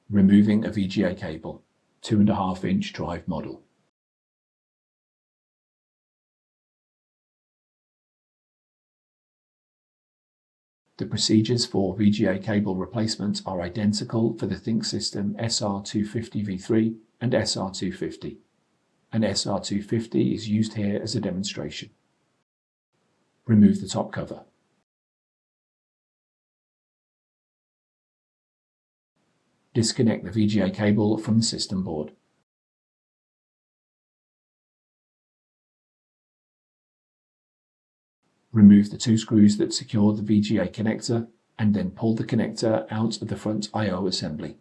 Removing a VGA cable, 2.5-inch drive model. The procedures for VGA cable replacement are identical for the ThinkSystem SR250 V3 and SR250. An SR250 is used here as a demonstration. Remove the top cover. Disconnect the VGA cable from the system board. Remove the 2 screws that secure the VGA connector and then pull the connector out of the front I/O assembly.